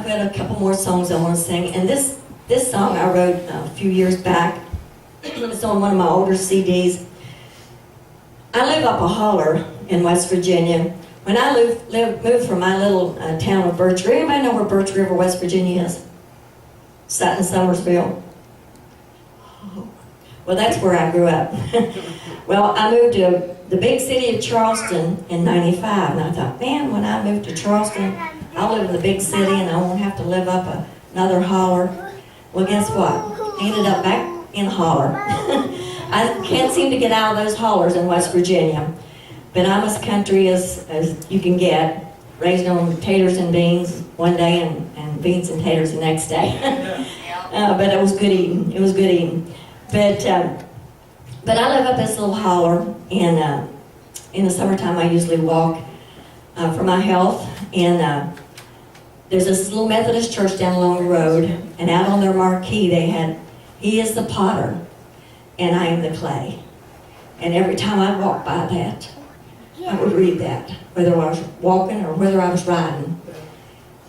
I've got a couple more songs I want to sing, and this song I wrote a few years back. It's on one of my older CDs. I live up a holler in West Virginia. When I moved from my little town of Birch River, anybody know where Birch River, West Virginia is? Sutton, Somersville. Well, that's where I grew up. Well, I moved to the big city of Charleston in '95, and I thought, man, when I move to Charleston, I'll live in the big city and I won't have to live up another holler. Well, guess what? I ended up back in a holler. I can't seem to get out of those hollers in West Virginia. But I'm as country as you can get, raised on taters and beans one day and beans and taters the next day. But it was good eating. It was good eating. But I live up this little holler, and in the summertime I usually walk for my health. And there's this little Methodist church down along the road, and out on their marquee they had, "He is the potter, and I am the clay." And every time I walk by that, I would read that, whether I was walking or whether I was riding.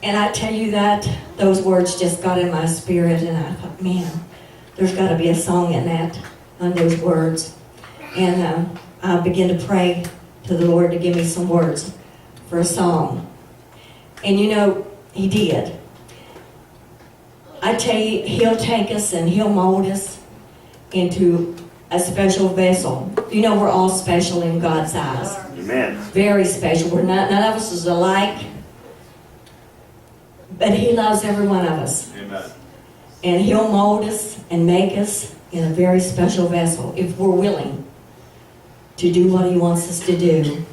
And I tell you that, those words just got in my spirit, and I thought, man, there's got to be a song in that, on those words. And I began to pray to the Lord to give me some words for a song. And you know, He did. I tell you, He'll take us and He'll mold us into a special vessel. You know, we're all special in God's eyes. Amen. Very special. None of us is alike, but He loves every one of us. Amen. And He'll mold us and make us in a very special vessel if we're willing to do what He wants us to do.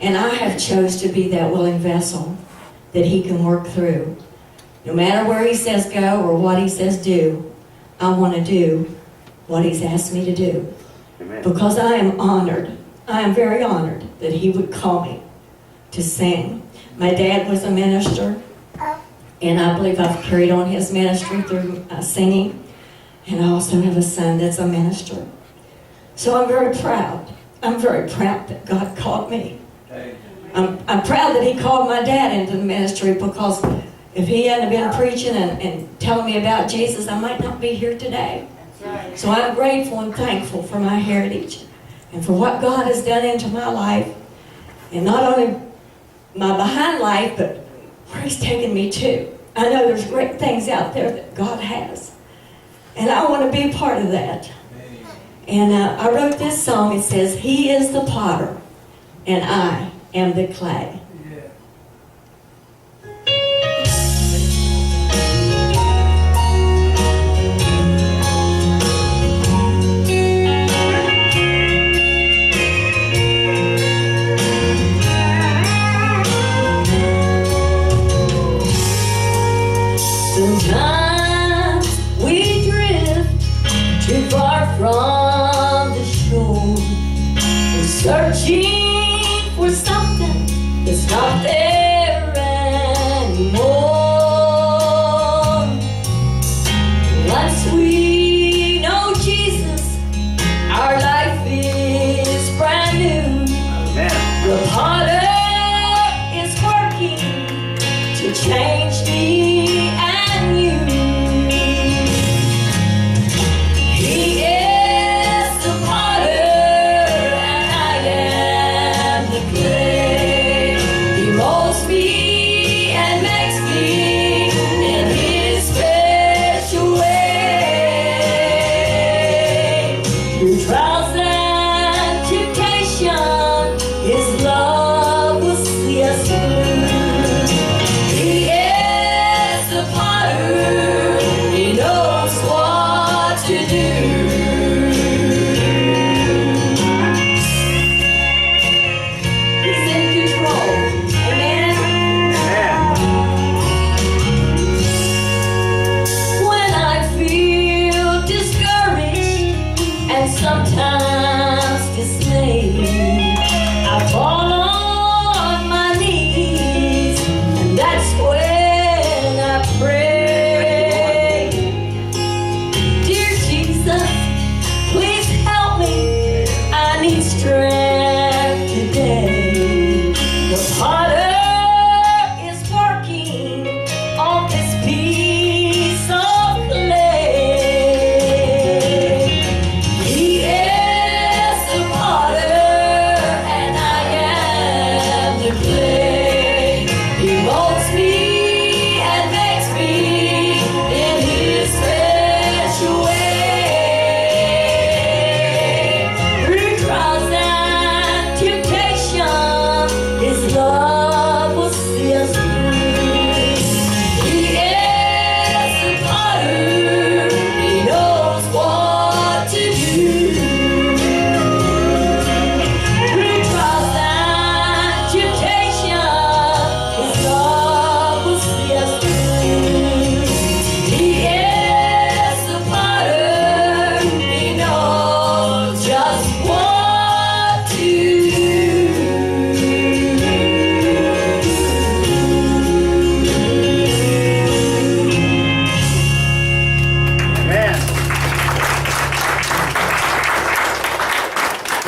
And I have chose to be that willing vessel that He can work through. No matter where He says go or what He says do, I want to do what He's asked me to do. Amen. Because I am honored. I am very honored that He would call me to sing. My dad was a minister, and I believe I've carried on his ministry through singing. And I also have a son that's a minister. So I'm very proud. I'm very proud that God called me. I'm proud that He called my dad into the ministry, because if he hadn't been preaching and telling me about Jesus, I might not be here today. So I'm grateful and thankful for my heritage and for what God has done into my life, and not only my behind life, but where He's taken me to. I know there's great things out there that God has, and I want to be a part of that. And I wrote this song. It says, "He is the potter, and I am the clay." Sometimes we drift too far from the shore. We're searching for something that's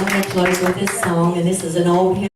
I'm going to close with this song, and this is an old hymn.